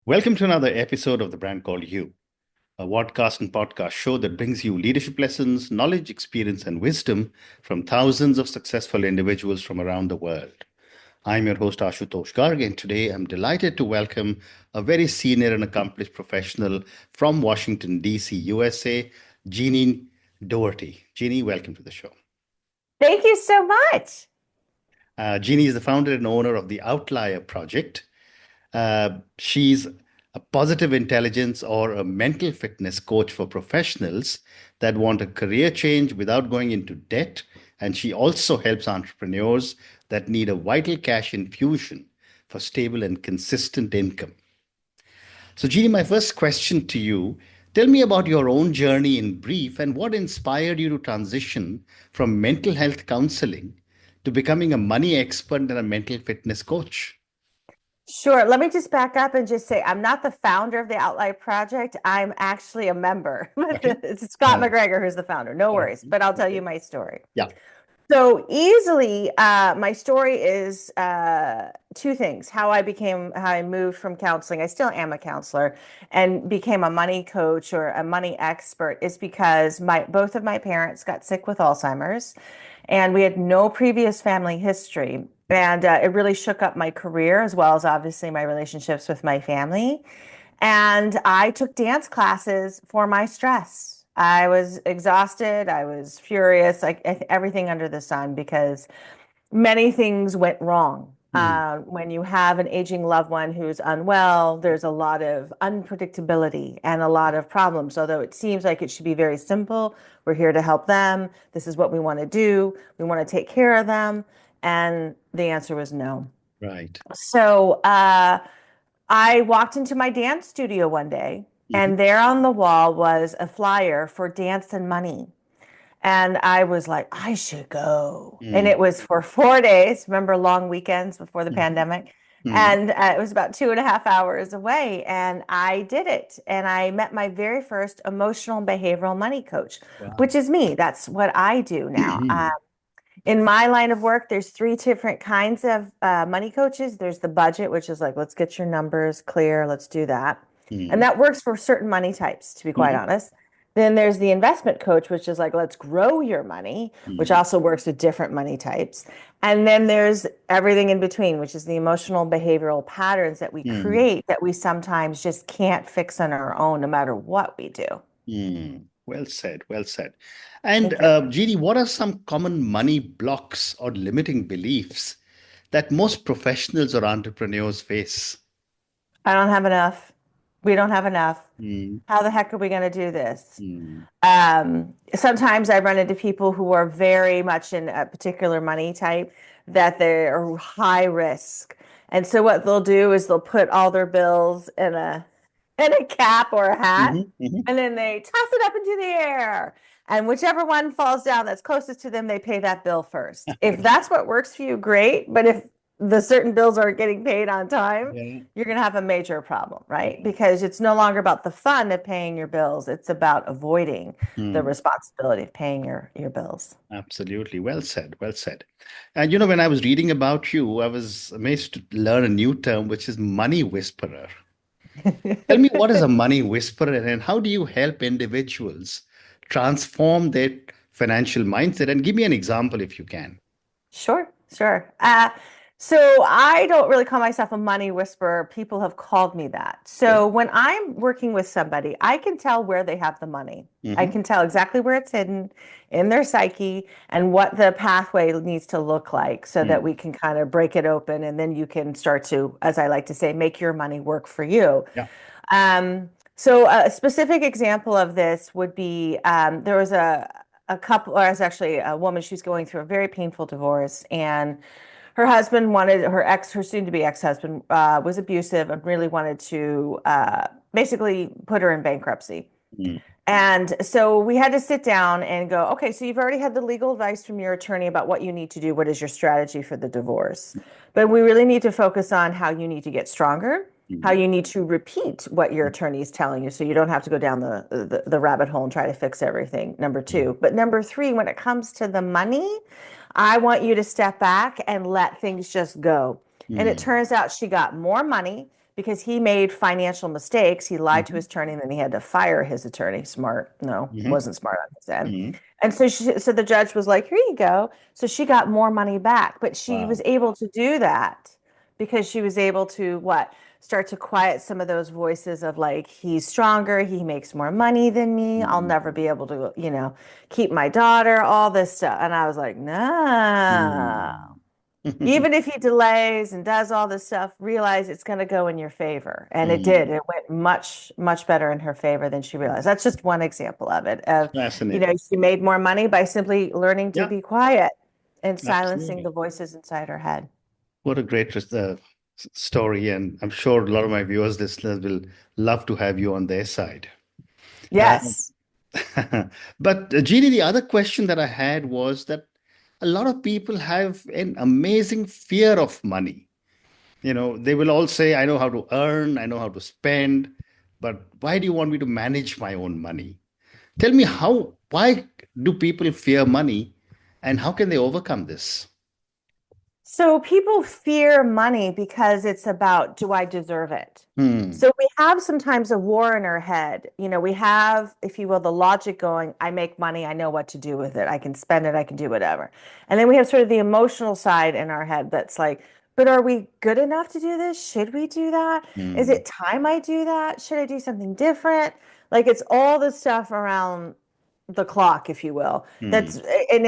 Welcome to another episode of The Brand Called You, a podcast and podcast show that brings you leadership lessons, knowledge, experience, and wisdom from thousands of successful individuals from around the world. I'm your host, Ashutosh Garg, and today I'm delighted to welcome a very senior and accomplished professional from Washington, D.C., USA, Jeannie Dougherty. Jeannie, welcome to the show. Thank you so much. Jeannie is the founder and owner of the Outlier project. She's a positive intelligence or a mental fitness coach for professionals that want a career change without going into debt. And she also helps entrepreneurs that need a vital cash infusion for stable and consistent income. So, Jeannie, my first question to you, tell me about your own journey in brief and what inspired you to transition from mental health counseling to becoming a money expert and a mental fitness coach. Sure. Let me just back up and just say I'm not the founder of the Outlier Project. I'm actually a member. Okay. It's Scott Uh, McGregor who's the founder. No worries, but I'll tell okay. you my story. Yeah. So easily, my story is two things. How I moved from counseling. I still am a counselor and became a money coach or a money expert is because both of my parents got sick with Alzheimer's, and we had no previous family history. And it really shook up my career as well as obviously my relationships with my family. And I took dance classes for my stress. I was exhausted. I was furious, like everything under the sun, because many things went wrong. Mhm. When you have an aging loved one who's unwell, there's a lot of unpredictability and a lot of problems. Although it seems like it should be very simple, we're here to help them. This is what we want to do. We want to take care of them. And the answer was no. Right. So I walked into my dance studio one day, Mhm. and there on the wall was a flyer for Dance and Money. And I was like, I should go. And Mhm. it was for 4 days. Remember long weekends before the Mhm. pandemic? Mhm. And it was about 2.5 hours away. And I did it. And I met my very first emotional and behavioral money coach, which Wow. is me. That's what I do now. Mhm. In my line of work, there's three different kinds of money coaches. There's the budget, which is like, let's get your numbers clear, let's do that. And Mhm. that works for certain money types, to be quite Mhm. honest. Then there's the investment coach, which is like, let's grow your money, which Mhm. also works with different money types. And then there's everything in between, which is the emotional behavioral patterns that we Mhm. create that we sometimes just can't fix on our own, no matter what we do. Mhm. Well said. Well said. And Thank you. Jeannie, what are some common money blocks or limiting beliefs that most professionals or entrepreneurs face? I don't have enough. We don't have enough. Mhm. How the heck are we going to do this? Mhm. Sometimes I run into people who are very much in a particular money type that they're high risk. And so what they'll do is they'll put all their bills in a cap or a hat, Mhm. Mhm. and then they toss it up into the air. And whichever one falls down that's closest to them, they pay that bill first. If that's what works for you, great. But if the certain bills aren't getting paid on time, Yeah. you're going to have a major problem, right? Yeah. Because it's no longer about the fun of paying your bills. It's about avoiding the Mhm. responsibility of paying your bills. Absolutely. Well said. Well said. And when I was reading about you, I was amazed to learn a new term, which is money whisperer. Tell me, what is a money whisperer and how do you help individuals transform their financial mindset? And give me an example if you can. Sure, sure. So I don't really call myself a money whisperer. People have called me that. Okay. So when I'm working with somebody, I can tell where they have the money. I Hmm. can tell exactly where it's hidden in their psyche and what the pathway needs to look like so that Mm. we can kind of break it open. And then you can start to, as I like to say, make your money work for you. Yeah. So a specific example of this would be there was a couple, or it was actually a woman, she was going through a very painful divorce, and her husband wanted her soon-to-be ex-husband was abusive and really wanted to basically put her in bankruptcy. Mm. And so we had to sit down and go, okay, so you've already had the legal advice from your attorney about what you need to do. What is your strategy for the divorce? But we really need to focus on how you need to get stronger, how Mm. you need to repeat what your attorney is telling you so you don't have to go down the rabbit hole and try to fix everything. Number Mm. two. But number three, when it comes to the money, I want you to step back and let things just go. And it Mm. turns out she got more money because he made financial mistakes. He lied to Hmm. his attorney and then he had to fire his attorney. Smart. No, Hmm. wasn't smart on his end. Hmm. And so the judge was like, here you go. So she got more money back, but she was Wow. able to do that because she was able to what? Start to quiet some of those voices of like, he's stronger, he makes more money than me. I'll Hmm. never be able to, keep my daughter, all this stuff. And I was like, no. Hmm. Even if he delays and does all this stuff, realize it's going to go in your favor. And it did. Hmm. It went much, much better in her favor than she realized. That's just one example of it. Fascinating. She made more money by simply learning to Yeah, be quiet and silencing absolutely. the voices inside her head. What a great story. And I'm sure a lot of my viewers, listeners will love to have you on their side. Uh, Yes. but Jeannie, the other question that I had was that a lot of people have an amazing fear of money. They will all say, I know how to earn, I know how to spend, but why do you want me to manage my own money? Tell me why do people fear money and how can they overcome this? So people fear money because it's about, do I deserve it? Hmm. So we have sometimes a war in our head. We have, if you will, the logic going, I make money, I know what to do with it. I can spend it, I can do whatever. And then we have sort of the emotional side in our head that's like, but are we good enough to do this? Should we do that? Is Hmm. it time I do that? Should I do something different? Like it's all the stuff around the clock, if you will. Hmm. That's and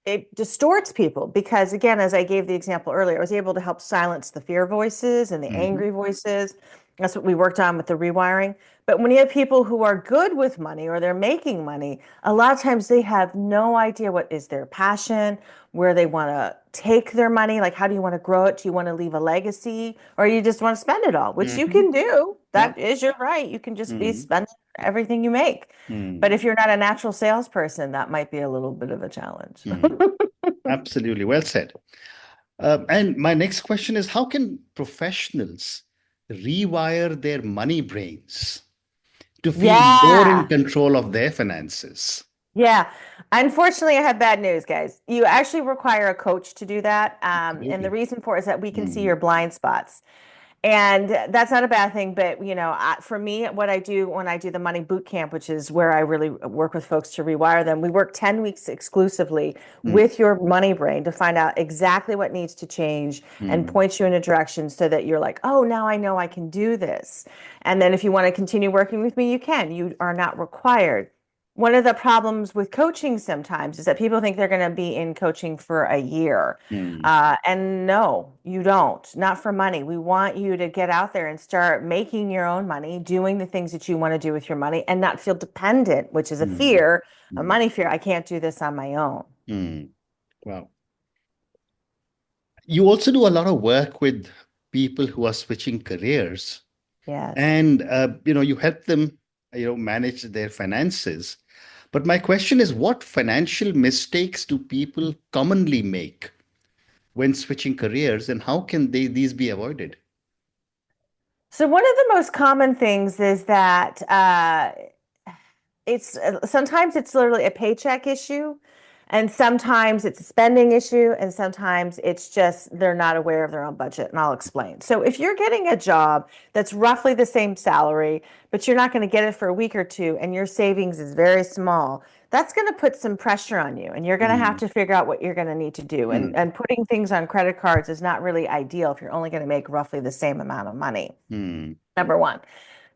it distorts people because again, as I gave the example earlier, I was able to help silence the fear voices and the Hmm. angry voices. That's what we worked on with the rewiring. But when you have people who are good with money or they're making money, a lot of times they have no idea what is their passion, where they want to take their money. Like, how do you want to grow it? Do you want to leave a legacy or you just want to spend it all, which you Hmm. can do? Yeah. That is your right. You can just be Hmm. spending everything you make. But Hmm. if you're not a natural salesperson, that might be a little bit of a challenge. Hmm. Absolutely. Well said. And my next question is, how can professionals rewire their money brains to feel more in Yeah. control of their finances? Yeah. Unfortunately, I have bad news, guys. You actually require a coach to do that. And the Absolutely. reason for it is that we can see Hmm. your blind spots. And that's not a bad thing, but for me, what I do when I do the money boot camp, which is where I really work with folks to rewire them, we work 10 weeks exclusively Hmm. with your money brain to find out exactly what needs to change and Hmm. point you in a direction so that you're like, oh, now I know I can do this. And then if you want to continue working with me, you can. You are not required. One of the problems with coaching sometimes is that people think they're going to be in coaching for a year. Hmm. And no, you don't. Not for money. We want you to get out there and start making your own money, doing the things that you want to do with your money, and not feel dependent, which is a Hmm. fear, a Hmm. money fear. I can't do this on my own. Hmm. Wow. You also do a lot of work with people who are switching careers, Yes. and you help them, manage their finances. But my question is, what financial mistakes do people commonly make when switching careers, and how can these be avoided? So one of the most common things is that it's sometimes it's literally a paycheck issue, and sometimes it's a spending issue, and sometimes it's just they're not aware of their own budget. And I'll explain. So if you're getting a job that's roughly the same salary, but you're not going to get it for a week or two, and your savings is very small, that's going to put some pressure on you, and you're going to have Mm, to figure out what you're going to need to do. And mm, and putting things on credit cards is not really ideal if you're only going to make roughly the same amount of money. mm, Number one.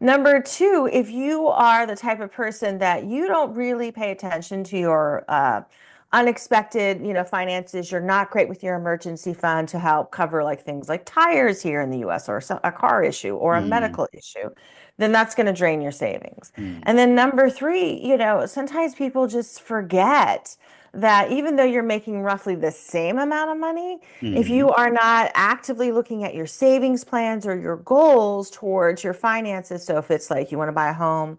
Number two, if you are the type of person that you don't really pay attention to your unexpected, finances, you're not great with your emergency fund to help cover like things like tires here in the US or a car issue or a mm, medical issue, then that's going to drain your savings. mm, And then number three, sometimes people just forget that even though you're making roughly the same amount of money, if mm, you are not actively looking at your savings plans or your goals towards your finances, so if it's like you want to buy a home,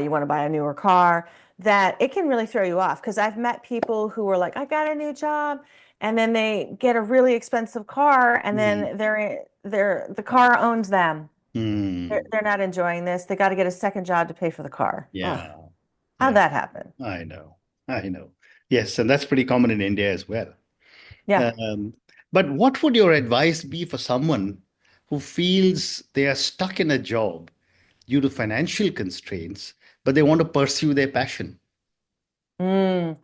you want to buy a newer car, that it can really throw you off. Because I've met people who are like, I got a new job, and then they get a really expensive car, and mm, then the car owns them. mm. They're not enjoying this. They got to get a second job to pay for the car. Ugh, Yeah, how'd yeah, that happen? I know. I know. Yes, and that's pretty common in India as well. Yeah. Um, but what would your advice be for someone who feels they are stuck in a job due to financial constraints, but they want to pursue their passion? Mm.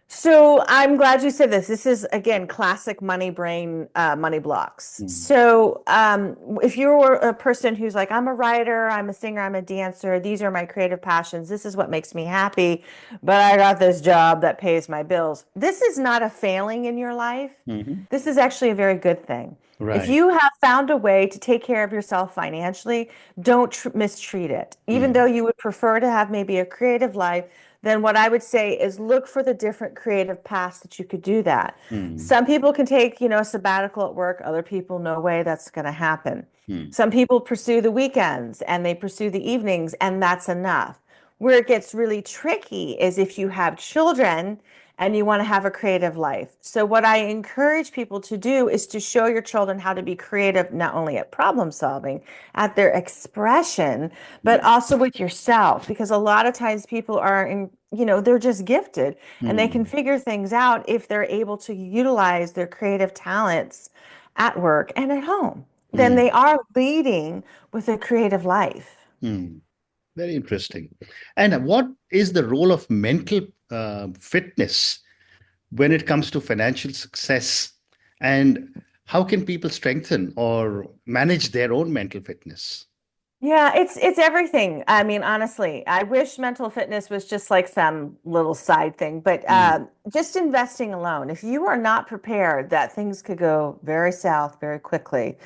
So I'm glad you said this. This is again classic money brain, money blocks. Mm, So if you're a person who's like, I'm a writer, I'm a singer, I'm a dancer, these are my creative passions, this is what makes me happy, but I got this job that pays my bills. This is not a failing in your life. mhm. This is actually a very good thing. If Right. you have found a way to take care of yourself financially, don't mistreat it. Even though Mm, you would prefer to have maybe a creative life, then what I would say is look for the different creative paths that you could do that. mm, Some people can take, a sabbatical at work. Other people, no way that's going to happen. mm, Some people pursue the weekends and they pursue the evenings, and that's enough. Where it gets really tricky is if you have children and you want to have a creative life. So, what I encourage people to do is to show your children how to be creative, not only at problem solving, at their expression, but also with yourself. Because a lot of times people are they're just gifted and they can mm, figure things out if they're able to utilize their creative talents at work and at home. Then mm, they are leading with a creative life. mm. Very interesting. And what is the role of mental fitness when it comes to financial success? And how can people strengthen or manage their own mental fitness? Yeah, it's everything. I mean, honestly, I wish mental fitness was just like some little side thing, but Mm, just investing alone. If you are not prepared that things could go very south very quickly,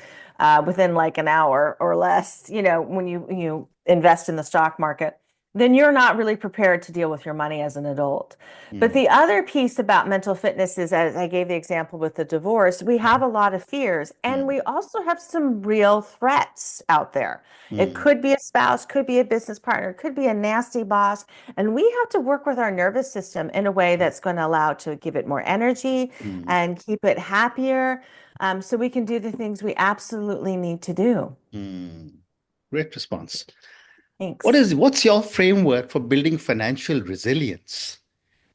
within like an hour or less, when you invest in the stock market, then you're not really prepared to deal with your money as an adult. But mm, the other piece about mental fitness is, as I gave the example with the divorce, we have a lot of fears, and mm, we also have some real threats out there. It mm, could be a spouse, could be a business partner, could be a nasty boss. And we have to work with our nervous system in a way that's going to allow to give it more energy mm, and keep it happier, so we can do the things we absolutely need to do. mm. Great response. Thanks. What's your framework for building financial resilience,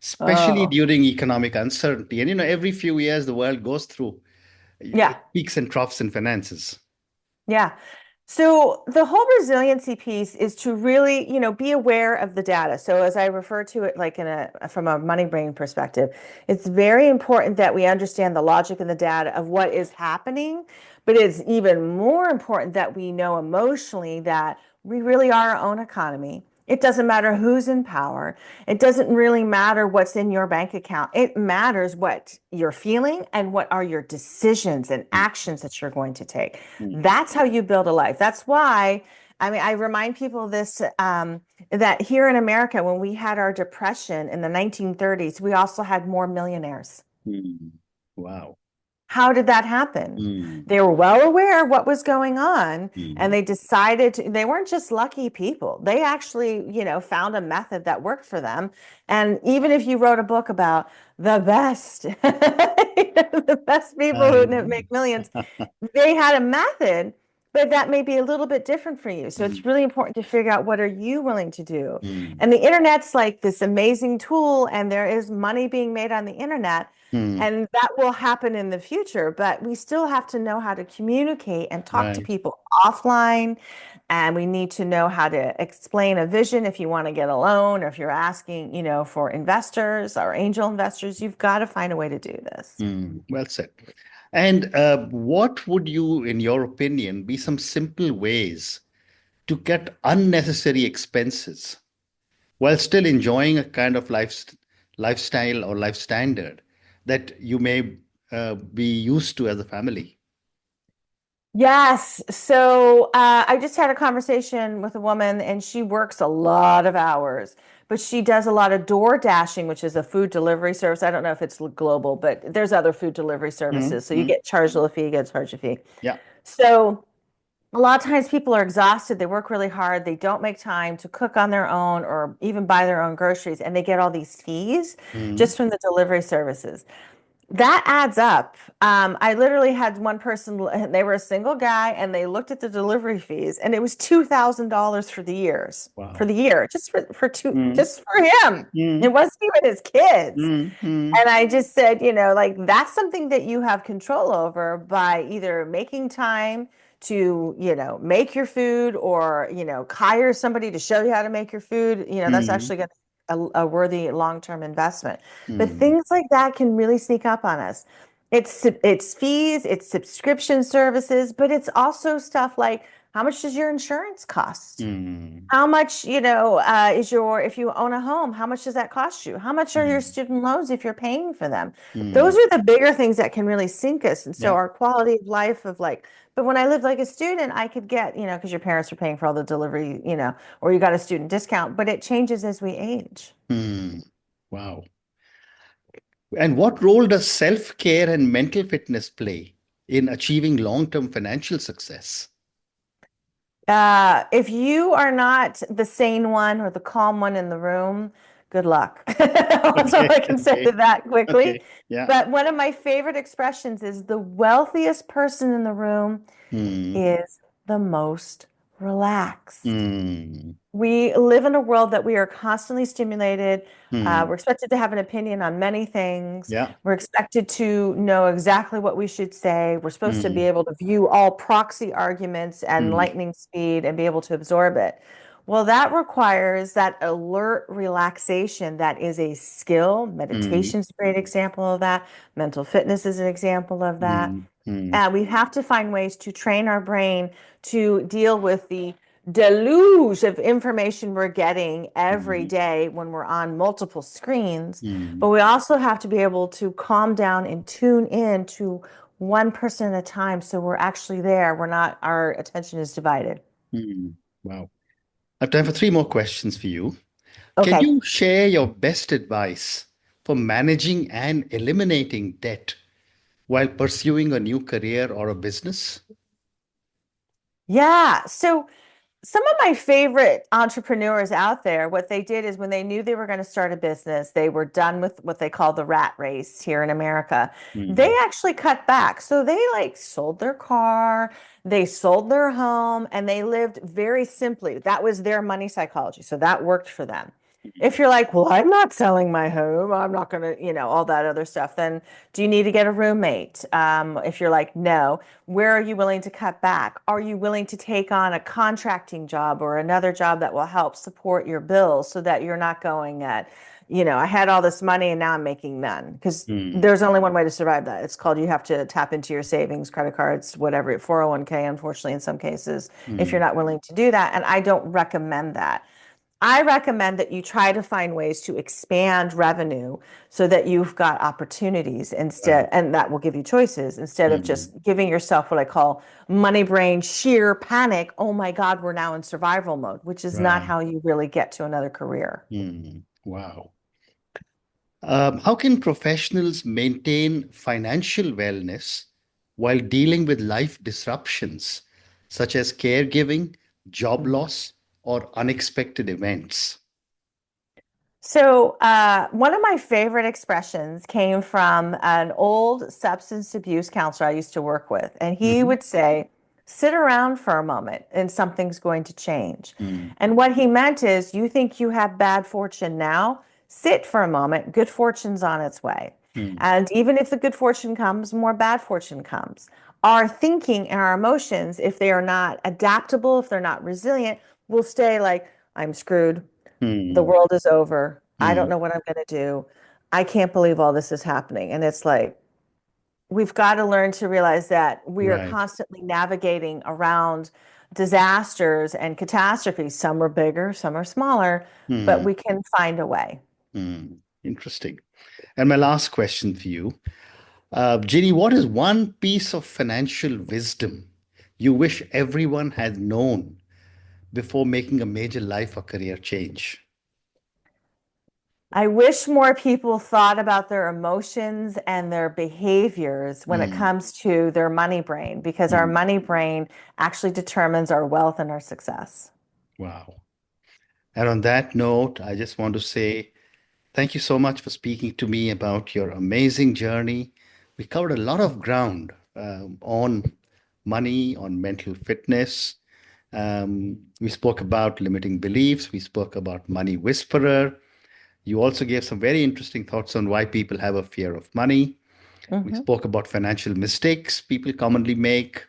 especially Oh, during economic uncertainty? And every few years the world goes through yeah. peaks and troughs in finances. Yeah. So the whole resiliency piece is to really, be aware of the data. So as I refer to it, like from a money brain perspective, it's very important that we understand the logic and the data of what is happening, but it's even more important that we know emotionally that we really are our own economy. It doesn't matter who's in power. It doesn't really matter what's in your bank account. It matters what you're feeling and what are your decisions and Mm, actions that you're going to take. mm, That's how you build a life. That's why, I mean, I remind people this, that here in America, when we had our depression in the 1930s, we also had more millionaires. mm. Wow. How did that happen? Mm, They were well aware of what was going on, and mm, they decided they weren't just lucky people. They actually, found a method that worked for them. And even if you wrote a book about the best, the best people who I- make millions, they had a method, but that may be a little bit different for you. So mm, it's really important to figure out what are you willing to do. mm, And the internet's like this amazing tool, and there is money being made on the internet, mm. and that will happen in the future. But we still have to know how to communicate and talk to Right. people offline. And we need to know how to explain a vision if you want to get a loan, or if you're asking, for investors or angel investors, you've got to find a way to do this. Mm. Well said. And what would you, in your opinion, be some simple ways to cut unnecessary expenses while still enjoying a kind of lifestyle or life standard that you may be used to as a family? Yes. So I just had a conversation with a woman, and she works a lot of hours, but she does a lot of door dashing, which is a food delivery service. I don't know if it's global, but there's other food delivery Mm, services. So you mm. get charged a fee, you get charged a fee. Yeah. So a lot of times people are exhausted. They work really hard. They don't make time to cook on their own or even buy their own groceries, and they get all these fees Mm, just from the delivery services. That adds up. I literally had one person, they were a single guy, and they looked at the delivery fees, and it was $2,000 for wow. the year, Mm, just for him. It mm, wasn't even his kids. mm, mm, And I just said, like that's something that you have control over by either making time to, make your food or, hire somebody to show you how to make your food, that's Mm, actually going to a worthy long-term investment. But mm, things like that can really sneak up on us. It's fees, it's subscription services, but it's also stuff like how much does your insurance cost? mm, How much, if you own a home, how much does that cost you? How much are your mm, student loans if you're paying for them? Those mm. are the bigger things that can really sink us. And so Yeah. our quality of life of like, but when I lived like a student, I could get, because your parents were paying for all the delivery, or you got a student discount, but it changes as we age. Mm. Wow. And what role does self-care and mental fitness play in achieving long-term financial success? If you are not the sane one or the calm one in the room, good luck. That's all Okay, I can say to okay, that quickly. okay. Yeah. But one of my favorite expressions is the wealthiest person in the room Mm, is the most relaxed. mm, We live in a world that we are constantly stimulated. mm. We're expected to have an opinion on many things. Yeah. We're expected to know exactly what we should say. We're supposed to be Mm, able to view all proxy arguments and mm, lightning speed and be able to absorb it. Well, that requires that alert relaxation that is a skill. mm, Meditation's a great example of that. Mental fitness is an example of that. mm, mm, We have to find ways to train our brain to deal with the deluge of information we're getting every mm, day when we're on multiple screens. But mm, we also have to be able to calm down and tune in to one person at a time so we're actually there. We're not, our attention is divided. mm. Wow. I have time for three more questions for you. Can Okay. you share your best advice for managing and eliminating debt while pursuing a new career or a business? Yeah. So some of my favorite entrepreneurs out there, what they did is when they knew they were going to start a business, they were done with what they call the rat race here in America. They Mm, actually cut back. So they like sold their car, they sold their home, and they lived very simply. That was their money psychology. So that worked for them. If you're like, well, I'm not selling my home, I'm not going to, all that other stuff, then do you need to get a roommate? If you're like, no, where are you willing to cut back? Are you willing to take on a contracting job or another job that will help support your bills so that you're not going at, I had all this money and now I'm making none? Because mm, there's only one way to survive that. It's called you have to tap into your savings, credit cards, whatever, 401k, unfortunately, in some cases, if you're mm. not willing to do that. And I don't recommend that. I recommend that you try to find ways to expand revenue so that you've got opportunities instead, Right. and that will give you choices instead of Mm, just giving yourself what I call money brain sheer panic. Oh my God, we're now in survival mode, which is not right. how you really get to another career. Mm, wow. How can professionals maintain financial wellness while dealing with life disruptions such as caregiving, job Mhm. loss, or unexpected events? So, one of my favorite expressions came from an old substance abuse counselor I used to work with. And he Hmm. would say, sit around for a moment and something's going to change. Mm, And what he meant is, you think you have bad fortune now, sit for a moment, good fortune's on its way. mm, And even if the good fortune comes, more bad fortune comes. Our thinking and our emotions, if they are not adaptable, if they're not resilient, will stay like, I'm screwed. The mm, world is over. I don't mm. know what I'm going to do. I can't believe all this is happening. And it's like, we've got to learn to realize that we are Right. constantly navigating around disasters and catastrophes. Some are bigger, some are smaller, but Mm, we can find a way. Interesting. And my last question for you, Ginny, what is one piece of financial wisdom you wish everyone had known before making a major life or career change? I wish more people thought about their emotions and their behaviors when it Mm, comes to their money brain, because our mm. money brain actually determines our wealth and our success. Wow. And on that note, I just want to say thank you so much for speaking to me about your amazing journey. We covered a lot of ground on money, on mental fitness. We spoke about limiting beliefs. We spoke about money whisperer. You also gave some very interesting thoughts on why people have a fear of money. We Mhm. spoke about financial mistakes people commonly make.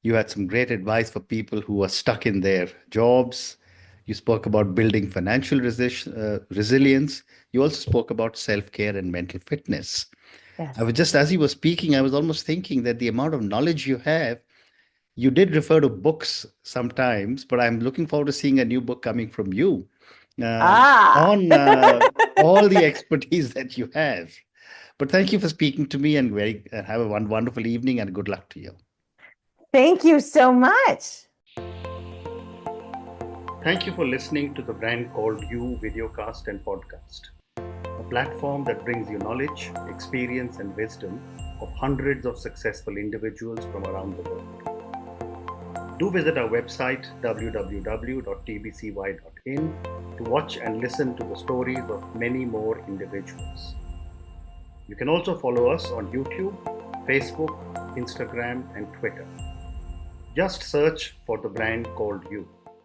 You had some great advice for people who are stuck in their jobs. You spoke about building financial resilience. You also spoke about self-care and mental fitness. I Yes. was just, as you were speaking, I was almost thinking that the amount of knowledge you have, you did refer to books sometimes, but I'm looking forward to seeing a new book coming from you um, Ah. on all the expertise that you have. But thank you for speaking to me and have a wonderful evening and good luck to you. Thank you so much. Thank you for listening to the Brand Called You videocast and podcast, a platform that brings you knowledge, experience, and wisdom of hundreds of successful individuals from around the world. Do visit our website www.tbcy.in to watch and listen to the stories of many more individuals. You can also follow us on YouTube, Facebook, Instagram, and Twitter. Just search for the Brand Called You.